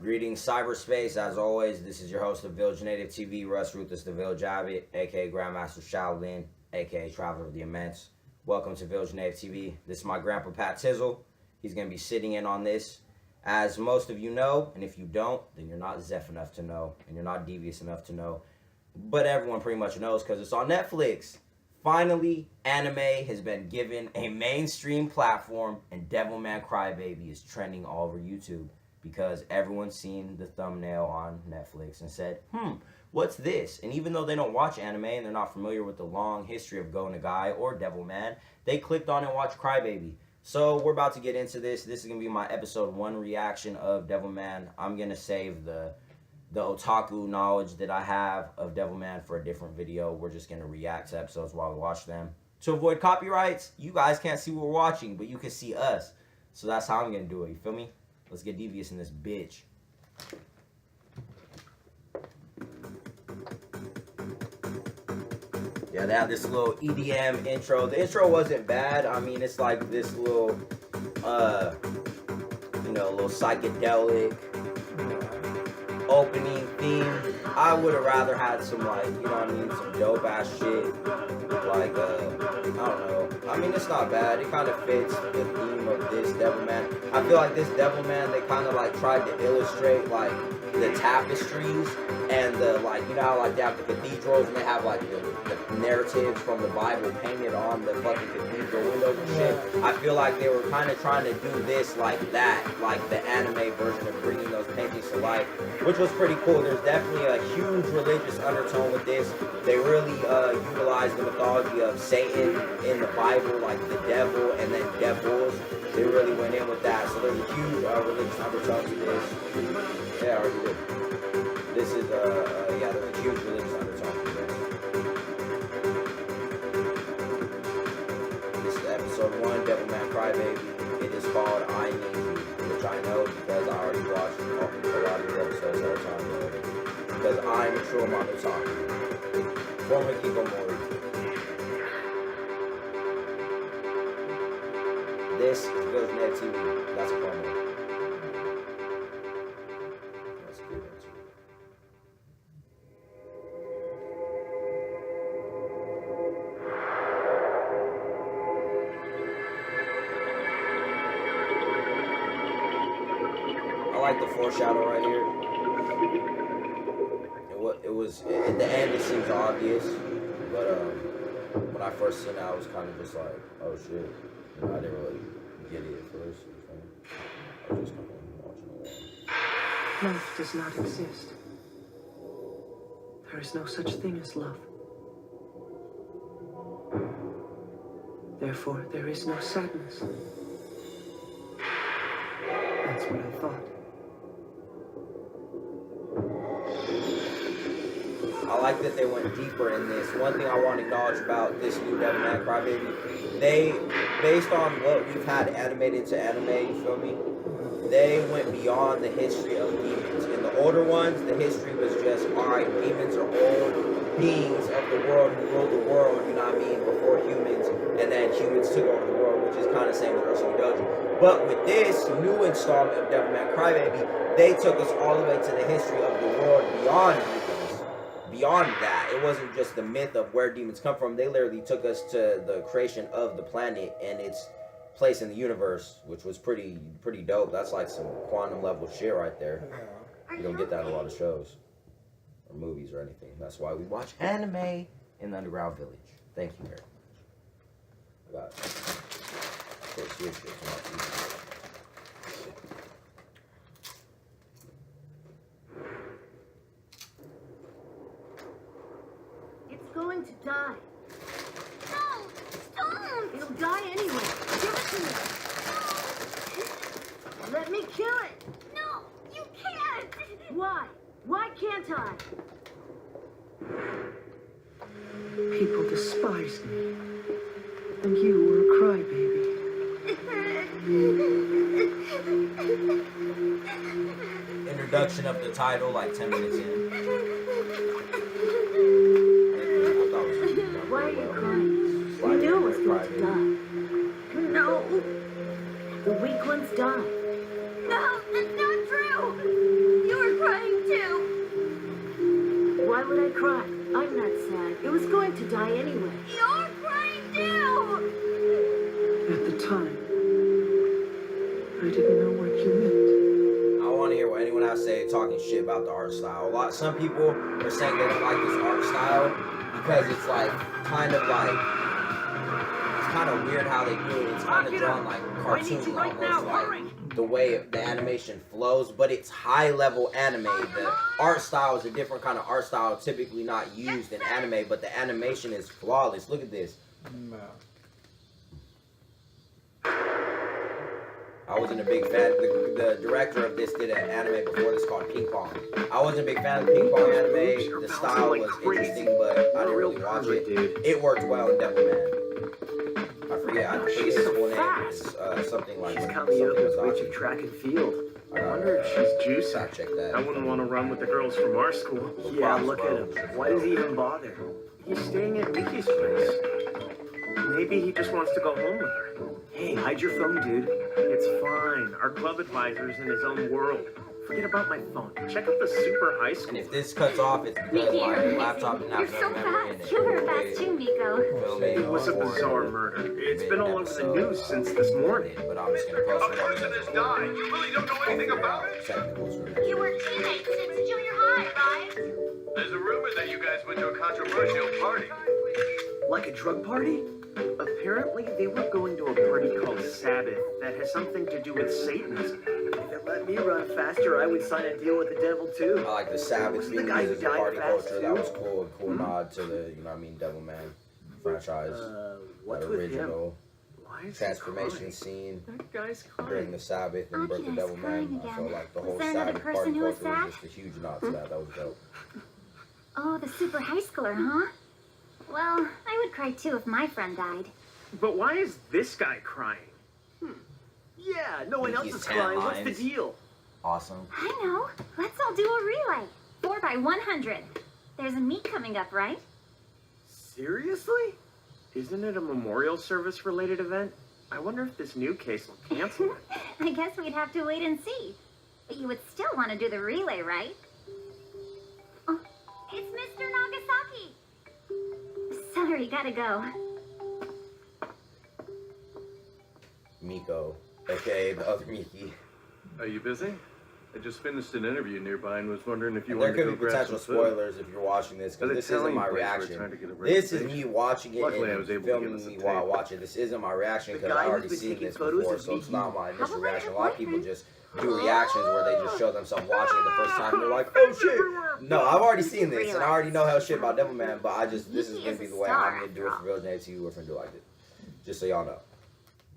Greetings, cyberspace. As always, this is your host of Village Native TV, Russ Ruthless, the Village Abbot, aka Grandmaster Shaolin, aka Traveler of the Immense. Welcome to Village Native TV. This is my grandpa Pat Tizzle. He's going to be sitting in on this. As most of you know, and if you don't, then you're not Zeph enough to know, and you're not devious enough to know. But everyone pretty much knows because it's on Netflix. Finally, anime has been given a mainstream platform, and Devilman Crybaby is trending all over YouTube. Because everyone's seen the thumbnail on Netflix and said, what's this? And even though they don't watch anime and they're not familiar with the long history of Go Nagai or Devilman, they clicked on and watched Crybaby. So we're about to get into this. This is going to be my episode 1 reaction of Devilman. I'm going to save the otaku knowledge that I have of Devilman for a different video. We're just going to react to episodes while we watch them. To avoid copyrights, you guys can't see what we're watching, but you can see us. So that's how I'm going to do it. You feel me? Let's get devious in this bitch. Yeah, they have this little EDM intro. The intro wasn't bad. I mean, it's like this little, little psychedelic opening theme. I would have rather had some, like, you know what I mean, some dope ass shit. Like, I don't know. I mean, it's not bad. It kind of fits the theme of this Devilman. I feel like this Devilman, they kind of like tried to illustrate like the tapestries and the, like, you know how like they have the cathedrals and they have like the narratives from the Bible painted on the fucking cathedral windows and shit. I feel like they were kind of trying to do this like that, like the anime version of bringing those paintings to life, which was pretty cool. There's definitely a huge religious undertone with this. They really utilized the mythology of Satan in the Bible, like the devil and then devils. They really went in with that. So there's a huge religious undertone to this. Yeah, I already did. This is there's a huge religious undertone to this. This is episode 1, Devilman Crybaby. It is called I Need You, which I know because I already watched a lot of the episodes that are talking about it. Because I'm a true Monotaku. Former Kikomori. This is Village Native TV. That's a promo. Let's get into it. I like the foreshadow right here. It was at the end. It seems obvious, but when I first seen it, I was kind of just like, oh shit. You know, I didn't really get it at first. I was just kind of watching it. Love does not exist. There is no such thing as love. Therefore, there is no sadness. That's what I thought. I like that they went deeper in this. One thing I want to acknowledge about this new Devilman Crybaby, they, based on what we've had animated to anime, you feel me? They went beyond the history of demons. In the older ones, the history was just, alright, demons are old beings of the world who ruled the world, you know what I mean, before humans, and then humans took over the world, which is kind of the same with Ursa Doji. But with this new installment of Devilman Crybaby, they took us all the way to the history of the world beyond demons. Beyond that, it wasn't just the myth of where demons come from. They literally took us to the creation of the planet and its place in the universe, which was pretty dope. That's like some quantum level shit right there. You don't get that in a lot of shows or movies or anything. That's why we watch anime in the Underground Village. Thank you very much. I got switch it. Going to die. No! Don't! It'll die anyway. Give it to me. No! Let me kill it. No! You can't! Why? Why can't I? People despise me. And you were a crybaby. Introduction of the title, like 10 minutes in. Why are you crying? You knew it was going to die. No. The weak ones die. No, that's not true. Don't cry. I'm not sad. It was going to die anyway. You're crying too! At the time, I didn't know what you I want to hear what anyone else say talking shit about the art style. Some people are saying they don't like this art style because it's like kind of weird how they do it. It's kind of drawn like cartoony almost, like the way the animation flows, but it's high level anime. The art style is a different kind of art style, typically not used in anime, but the animation is flawless. Look at this. I wasn't a big fan. The director of this did an anime before this called Ping Pong. I wasn't a big fan of the Ping Pong anime. The style was interesting, but I didn't really watch it. It worked well in Devilman. I forget his full name. It's something like She's something coming up with Ozaki. Witch of Track and Field. I wonder if she's juicy. Fact check that. I wouldn't want to run with the girls from our school. Yeah, look at him. Why does he even bother? He's staying at Mickey's place. Maybe he just wants to go home with her. Hey, hide your phone, dude. It's fine. Our club advisor's in his own world. Forget about my phone. Check out the super high school. And if this cuts off, it's because my laptop didn't have You're so enough memory in fast. it. You were fast too, Miko. It was a bizarre murder. It's been all over the news since this morning. But I'm just gonna post A person has died. You really don't know anything about it? You were teammates since junior high, right? There's a rumor that you guys went to a controversial party. Like a drug party? Apparently, they were going to a party called Sabbath that has something to do with Satanism. If it let me run faster, I would sign a deal with the devil too. I like the Savage Wasn't the being guy used who as a died party fast, culture. That too? was cool. A cool nod to the, Devilman franchise. What's The with him? original Why is he transformation crying? scene That guy's during crying. the Sabbath and Birth of Akira's Devilman. crying I felt again. like the Was whole there another Sabbath person party who was culture was sad? just a huge nod to that. That was dope. Oh, the super high schooler, huh? Well, I would cry too if my friend died. But why is this guy crying? Yeah, no one else He's is 10 crying. What's the lines. deal? Awesome. I know. Let's all do a relay. 4x100. There's a meet coming up, right? Seriously? Isn't it a memorial service related event? I wonder if this new case will cancel it. I guess we'd have to wait and see. But you would still want to do the relay, right? Oh, it's Mr. Nagasaki. Sorry, gotta go. Miko, aka the other Miki. Are you busy? I just finished an interview nearby and was wondering if you And there wanted to could go be grab potential some food. spoilers if you're watching this, At because the this isn't Italian my place, we're reaction. trying to get a This is reservation. me watching it Luckily, I and was able to give filming us a me tape. while I watch it. This isn't my reaction The because guy I who's already been seen taking this photos before, of so it's Miki. not my How initial about reaction. A your lot of people boyfriend? just do reactions where they just show themselves watching it the first time and they're like, oh shit. No, I've already seen this and I already know hell shit about Devilman, but this is Miki gonna is be a the way star, I'm gonna do it for Village Native TV. We're gonna do it like this. Just so y'all know.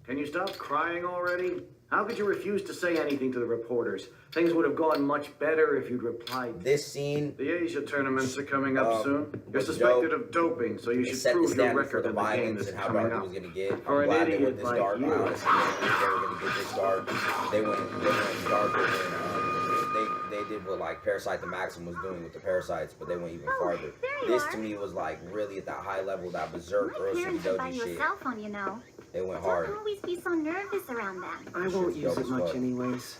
Can you stop crying already? How could you refuse to say anything to the reporters? Things would have gone much better if you'd replied. This scene, The Asia tournaments are coming up soon. You're was suspected dope. of doping, so you it should set the prove your standard for record the in the game violence that's and how coming dark it up. was gonna get. For I'm an glad they idiot went this like dark. I you. honestly didn't think they were gonna get this dark. They went darker than they did what like Parasite the Maxim was doing with the Parasites, but they went even farther. there you This are. to me was like really at that high level, that berserk My Ursa parents would buy Doji you a shit. cell phone, you know. They went Don't hard. always be so nervous around them. I won't use dope it as much fuck. anyways.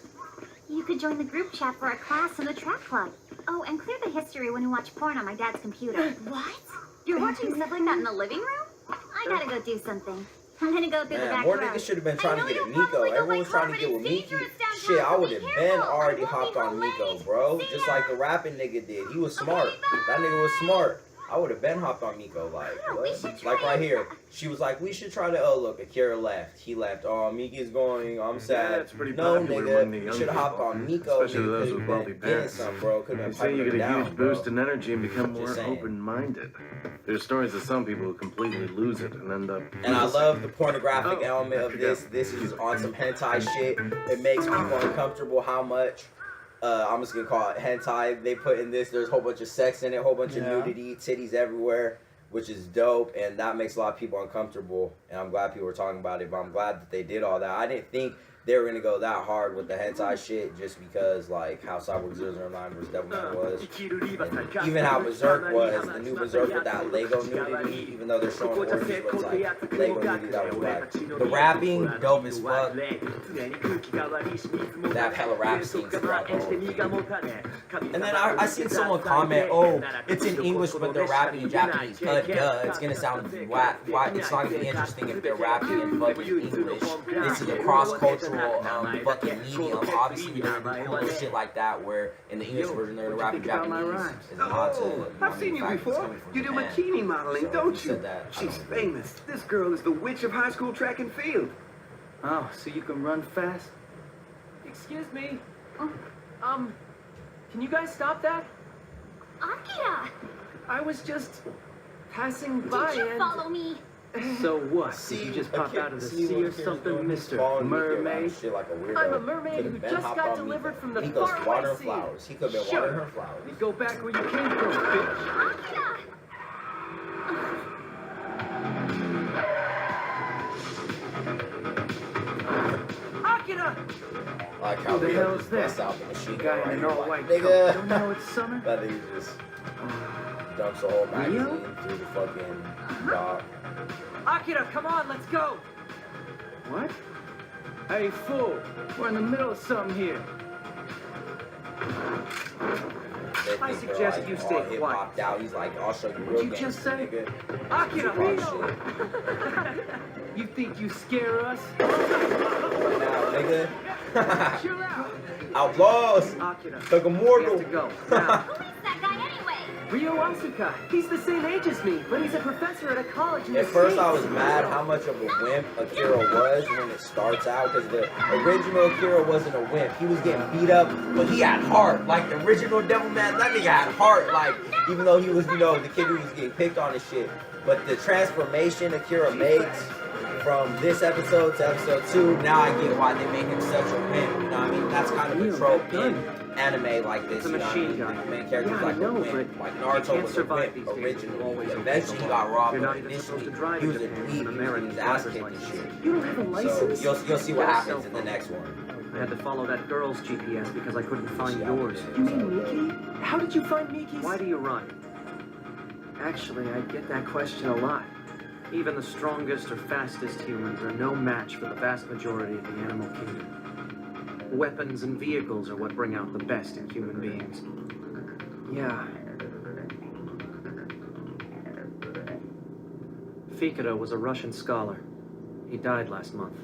You could join the group chat for a class in the track club. Oh, and clear the history when you watch porn on my dad's computer. What? You're watching stuff like that in the living room? I gotta go do something. I'm gonna go through the Man, back more road. niggas should have been I trying know to get you'll at Miko. probably go Everyone was by trying car, to get but with it's Miki. dangerous downtown, Shit, I so would be have been careful. already I won't hopped be on home Miko, late. bro. See Just ya. like the rapping nigga did. He was smart. That nigga was smart. I would have been hopped on Miko, like, Yeah, we what? should Like try right it. here. She was like, we should try to, oh look, Akira left. He left. Oh, Miki's going. I'm sad. it's pretty No, popular among the nigga. young should have hopped people. on Miko. Especially those Nigga with could wealthy have been getting parents. some, bro. Could They have say you been get a down, huge bro. boost in energy and become Just more saying. open-minded. There's stories of some people who completely lose it and end up. And I love the pornographic Oh, element I of forgot. this. This is on some hentai shit. It makes people uncomfortable how much, I'm just gonna call it hentai, they put in this. There's a whole bunch of sex in it, a whole bunch of nudity, titties everywhere, which is dope. And that makes a lot of people uncomfortable. And I'm glad people were talking about it, but I'm glad that they did all that. I didn't think they were gonna go that hard with the hentai shit just because like how Cyborg 009 vs. Devilman was, and even how Berserk was, the new Berserk with that Lego nudity, even though they're showing orgies where it's like Lego nudity, that was whack. The rapping, dope as fuck. That hella rap scenes throughout the whole thing. And then I seen someone comment, oh, it's in English but they're rapping in Japanese. Duh, it's gonna sound whack. It's not gonna be interesting if they're rapping in fucking English. This is a cross-cultural fucking medium. Obviously, they're gonna do cool shit like that where in the English version they're gonna rap in Japanese. It's a nod to I've seen you before. You do bikini modeling, don't you? She's famous. This girl is the witch of high school track and field. Oh, so you can run fast? Excuse me. Can you guys stop that? Akira! I was just passing by Did you and... follow me? So what? Did you just pop out of the sea or something, Mr. Mermaid? I'm a mermaid who just got delivered from the faraway sea. Flowers. He could have been watering her flowers. You go back where you came from, bitch. Akira! Akira! Like how Who the hell is that? bust out the machine Guy gun in right an all-white here, coat. like, Don't know it's summer? nigga. But he just dumps the whole magazine through the fucking dock. Akira, come on, let's go! What? Hey, fool! We're in the middle of something here. They I think they're, suggest like, you all stay hip quiet. hopped out. He's like, I'll show you real What'd you gangster, just say? nigga. Akira, Fuck shit. You think you scare us? Now, nigga. Chill out! Outlaws! Akira, Took a we have mortal. to go. Now, Who is that guy anyway? Ryo Asuka. He's the same age as me, but he's a professor at a college in At the first, States. I was mad how much of a wimp Akira was when it starts out, because the original Akira wasn't a wimp. He was getting beat up, but he had heart. Like the original Devilman, that nigga had heart. Like, even though he was, you know, the kid who was getting picked on and shit. But the transformation Akira makes from this episode to episode 2, now I get why they make him such a wimp. You know what I mean? That's kind of a trope in anime like this. It's a You know what I mean? machine gun. The main character's Yeah, like I know, a wimp. but Like you Naruto can't was a survive wimp these days. originally. Always Eventually he unpredictable. got robbed, You're but not even initially supposed to drive he was a in Japan. dweeb. He was American getting his ass driver's kicked and license. shit. You don't have a So license? you'll see what Get a happens cell in the phone. next one. I had to follow that girl's GPS because I couldn't find Yeah, yours. yeah. You mean Miki? How did you find Miki's? Why do you run? Actually, I get that question a lot. Even the strongest or fastest humans are no match for the vast majority of the animal kingdom. Weapons and vehicles are what bring out the best in human beings. Yeah. Fikado was a Russian scholar. He died last month.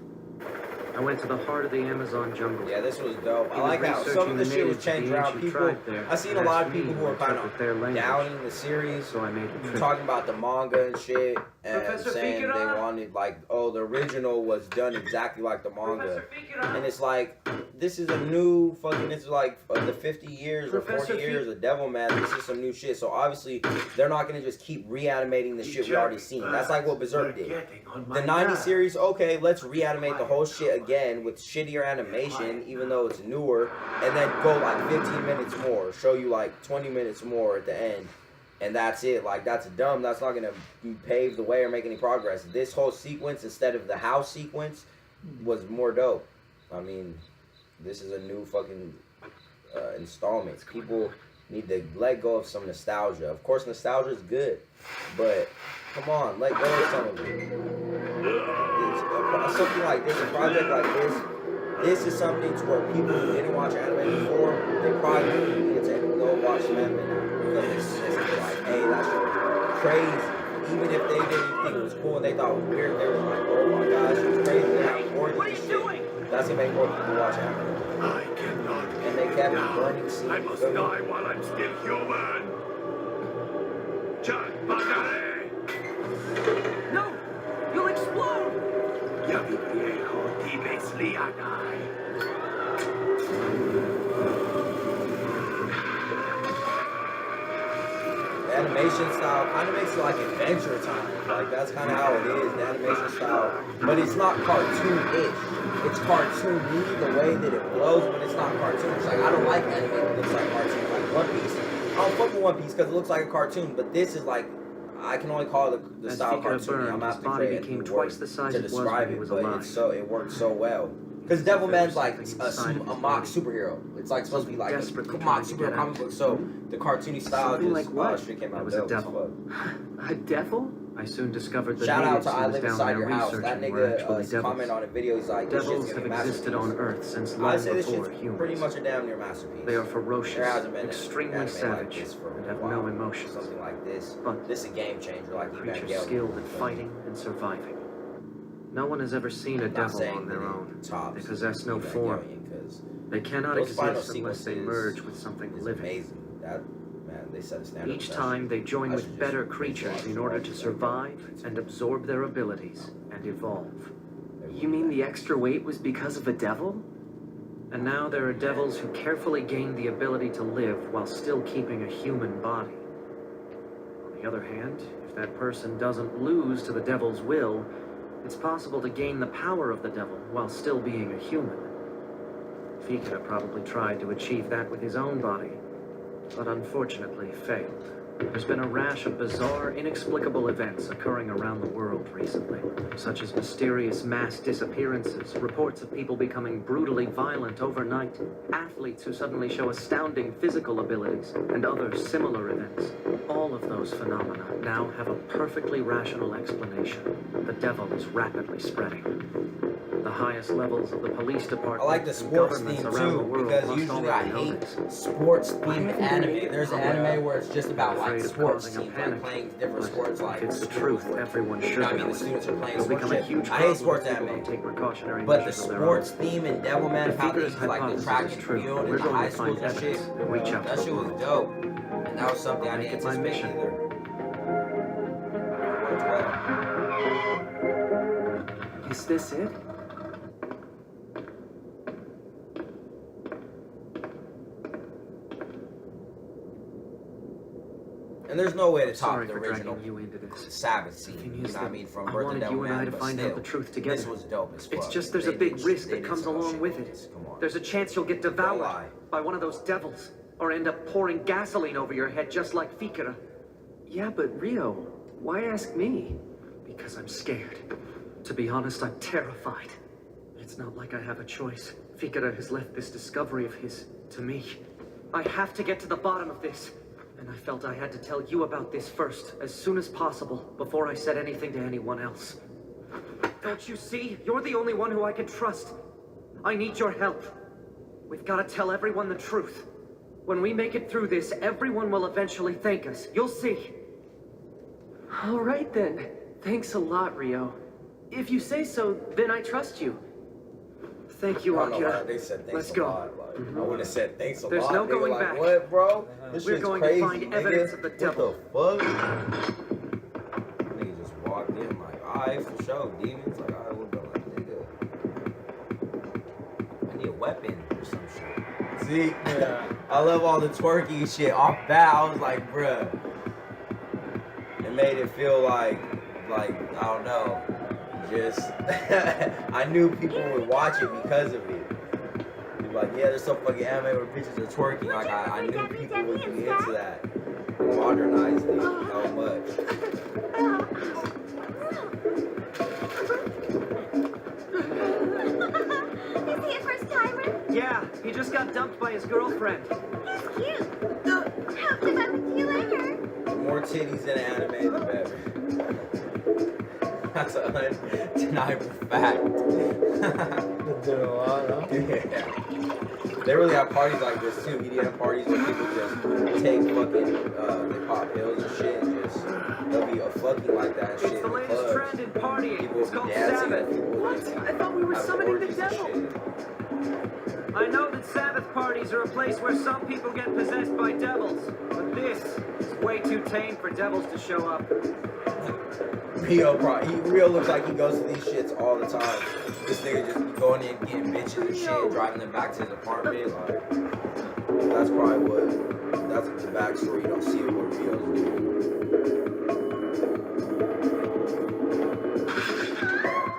I went to the heart of the Amazon jungle. Yeah, this was dope. I He was like how some of the researching shit was the changed natives around. of the People, ancient tribe there. I've seen a lot of people who are kind Interpret their of language. downing the series, So I made the trip. talking about the manga and shit, and Professor saying they Fikira? wanted, like, oh, the original was done exactly like the manga. And it's like, this is a new fucking, this is like the 50 years or 40 years of Devilman. This is some new shit. So obviously, they're not going to just keep reanimating the shit we already seen. That's like what Berserk did. The 90 series, okay, let's reanimate the whole shit again with shittier animation, even though it's newer, and then go like 15 minutes more, show you like 20 minutes more at the end. And that's it. Like, that's dumb. That's not going to pave the way or make any progress. This whole sequence, instead of the house sequence, was more dope. I mean, this is a new fucking installment. People need to let go of some nostalgia. Of course, nostalgia is good, but come on, let go of some of it. Something like this, a project like this is something to where people who didn't watch anime before, they probably need to go watch some anime now. Because it's like, hey, that shit was crazy. Even if they didn't think it was cool and they thought it was weird, they were like, oh my gosh, it's crazy how important this shit. That's gonna make more people watch anime. I cannot. And they kept burning scenes. I must die while I'm still human. Chan Bagare! No! You'll explode! Yavi viejo tibes liagai. The animation style kind of makes it like Adventure Time. Like, that's kind of how it is, the animation style. But it's not cartoon-ish. It's cartoony the way that it blows, but it's not cartoon. It's like, I don't like anime that looks like cartoon. Like One Piece. I don't fuck with One Piece because it looks like a cartoon, but this is like, I can only call it the As style Fikira cartoony. burned, I'm his not to body create became a twice word the size to it was describe when he it, was but alive. it worked so well. Because Devilman's like Something a mock superhero. It's like supposed to be like a mock superhero comic book. So the cartoony style Something just like what? shit came out It was a dope as devil. fuck. A devil? I soon discovered that Shout out natives to who I was Live down Inside there Your House. That researching were nigga actually devils. comment on a video. He's like, this Devils shit's have gonna be a existed masterpiece. on Earth since I long say this before shit's humans. pretty much a damn near masterpiece. They are There ferocious, hasn't been an extremely anime like savage, this for and a have while. no emotions. Something like this. But This is a game changer, like creatures Evangelion. skilled in fighting and surviving. No one has ever seen a Not devil saying on their that it own. tops They possess no form. Evangelion, 'cause They cannot those final exist unless they sequences merge with something is living. amazing. That man, they set a standard. Each for that time shit. they join I with should just better binge creatures watch in order all to these survive episodes. and absorb their abilities and evolve. You mean the extra weight was because of a devil? And now there are devils who carefully gain the ability to live while still keeping a human body. On the other hand, if that person doesn't lose to the devil's will, it's possible to gain the power of the devil while still being a human. Fikra probably tried to achieve that with his own body, but unfortunately failed. There's been a rash of bizarre, inexplicable events occurring around the world recently, such as mysterious mass disappearances, reports of people becoming brutally violent overnight, athletes who suddenly show astounding physical abilities, and other similar events. All of those phenomena now have a perfectly rational explanation. The devil is rapidly spreading. The highest levels of the police department I like the and sports governments theme around the too, world because must usually I already know hate this. sports themed anime. There's an anime where it's just about like Afraid of sports causing a teams, panic. like playing different sports, like If it's the truth, everyone should you know what I know mean, the it. students are playing It'll sports become a shit. huge I hate problem sports if people anime. don't take precautionary But the measures of their sports own. theme in Devilman, If how they Fikre's use like the hypothesis track is and true, field we're and the going high to find schools and shit, evidence and reach out that to shit the was world. dope. And that was something I Make didn't it my anticipate mission. either. It worked well. Is this it? And there's no way to top Sorry the for original dragging you into this. Sabbath scene. thing You is know what I that mean? From I Birth of wanted you and I Devilman, to but find out still, the truth together. this was dope as fuck. It's just there's a They big didn't- risk they that didn't comes suck along shit with on it. this. Come on. There's a chance you'll get Don't devoured lie. by one of those devils, or end up pouring gasoline over your head just like Fikra. Yeah, but Rio, why ask me? Because I'm scared. To be honest, I'm terrified. It's not like I have a choice. Fikra has left this discovery of his to me. I have to get to the bottom of this. And I felt I had to tell you about this first, as soon as possible, before I said anything to anyone else. Don't you see? You're the only one who I can trust. I need your help. We've got to tell everyone the truth. When we make it through this, everyone will eventually thank us. You'll see. All right then. Thanks a lot, Rio. If you say so, then I trust you. Thank you, I don't know why Akira. they said thanks Let's a go. lot. Like, I would have said thanks a There's lot. no They were going like, back. what, bro? This We're shit's going to crazy, find nigga. evidence of the devil. What the fuck? Nigga just walked in like, alright, for sure, demons. Like, alright, we'll go like, nigga. I need a weapon or some shit. See? Yeah. I love all the twerky shit. Off bat, I was like, bruh. It made it feel like, I don't know. Just, I knew people would watch it because of it. They'd be like, yeah, there's some fucking anime where bitches are twerking. Like, I knew people would be into that. Modernized it so much. Is he a first timer? Yeah, he just got dumped by his girlfriend. He's cute. Hope to bump into you later. The more titties in an anime, the better. That's an undeniable fact. Yeah. They really have parties like this too, EDM parties where people just take fucking, they pop pills and shit and just, they'll be a fucking like that and shit It's the in the latest clubs. trend in partying. People It's will called be dancing. Sabbath. People will What? be I thought we were have summoning the orgies and devil. shit. I know that Sabbath parties are a place where some people get possessed by devils, but this is way too tame for devils to show up. Rio looks like he goes to these shits all the time. This nigga just be going in getting bitches and shit, driving them back to his apartment. Like, that's probably that's the backstory. You don't see it what Rio's doing.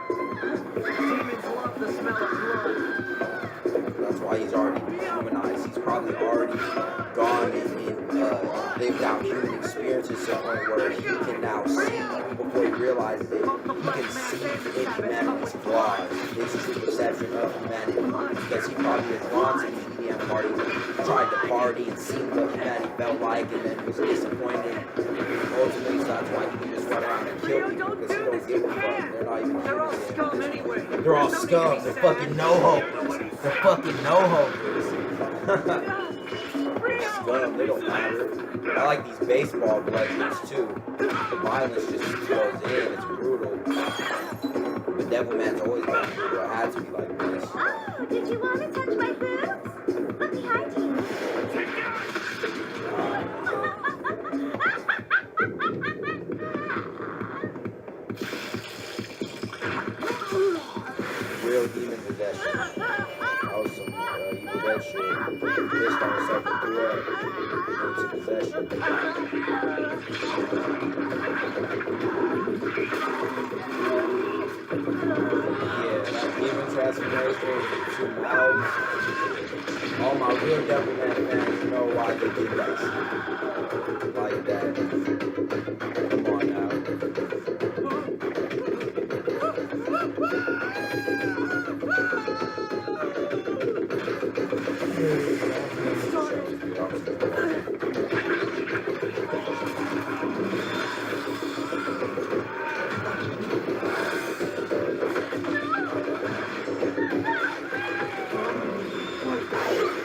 Demons love the smell of blood. That's why he's already dehumanized. He's probably already gone in lived out human experiences to the point where he can now see, even before he realizes it, he can see in humanity's flaws, his true perception of humanity, because he probably has gone to these EDM parties, tried to party and seen what humanity felt like, and then was disappointed. Ultimately, so that's why he can just run around and kill people, because he don't give a fuck. They're not even They're all scum anyway. They're all scum. They're fucking no-hopers. They're fucking no-hopers. Scum, they don't matter. I like these baseball bludgeons too. The violence just goes in, it's brutal. But Devilman's always been brutal. It had to be like this. Oh, did you want to touch my boobs? Look behind you. Real demon possession. That was some evil dead shit. Pissed on himself and threw up into possession. Yeah, that demon transformation, 2 mouths. All my real Devilman fans know why they did that shit. Like that. Come on now.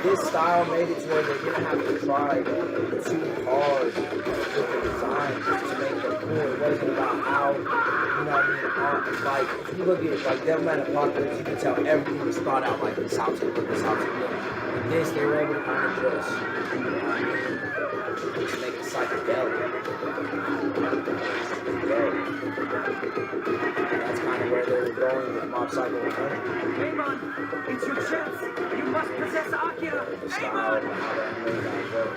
This style made it to where they didn't have to try too hard with the design just to make them cool. It wasn't about how, you know what I mean, like, if you look at like Devilman Apocalypse, you can tell everything was thought out, like this how to look, this how to look. With this, they were able to kind of just, you know what I mean, just make it psychedelic. That's kind of where they were going with Mob Psycho 100. Amon, it's your chance. You must possess Akira. The style and how that made that work.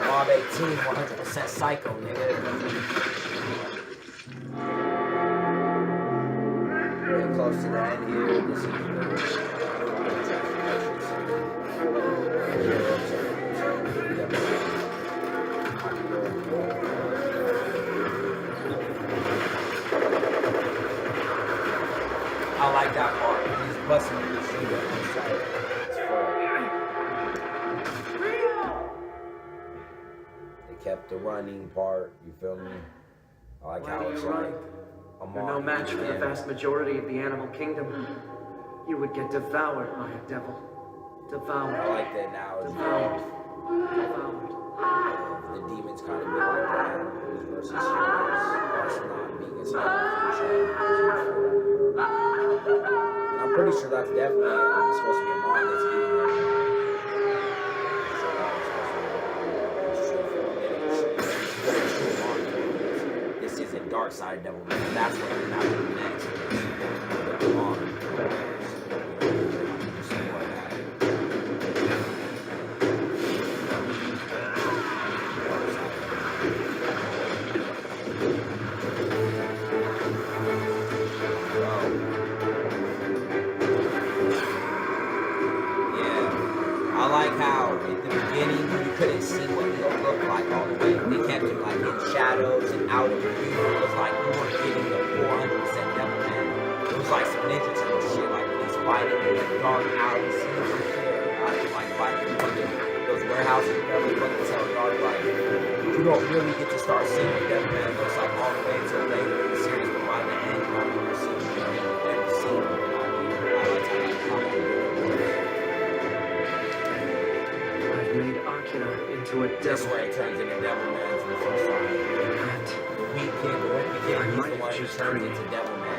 Mob 18, 100% psycho, nigga. We're close to the end here. This is the I like that part. He's busting the machine gun on the side. They kept the running part, you feel me? I like how it's like You're no match for the vast majority of the animal kingdom. You would get devoured by a devil. Devoured. I like that now. Devoured. Devoured. The demons kind of be like the animals versus humans. Us not being as and I'm pretty sure that's definitely supposed to be a mon that's eating them. This is a dark side devil. That's what you're not doing next. Come on. I like how at the beginning you couldn't see what he'll look like all the way. They kept him like in shadows and out of view. It was like you weren't getting the 400% Devilman. It was like some Ninja Turtle shit, like when he's fighting in the dark alley scenes and shit. I was like fighting in those warehouses and every fucking tell dark, like you don't really get to start seeing what Devilman looks like all the way until later in the series, but by the end you're seeing every scene. I like how Made Akira into a that's devil. where he turns into Devilman for the first time. Weak kid, the wicked kid, he's the one who turns into Devilman.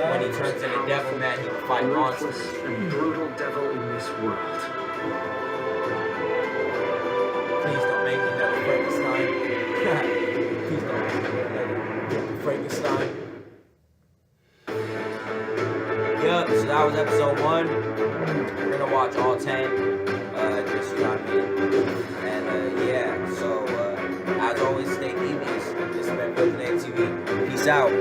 When he turns into Devilman, he will fight monsters. Ruthless and brutal devil in this world. Please don't make me another Frankenstein. Please don't make me another Frankenstein. Yup, so that was episode 1. We're gonna watch all 10. Just, you know what I mean? And yeah, so as always, stay devious. This has been Devilman TV. Peace out.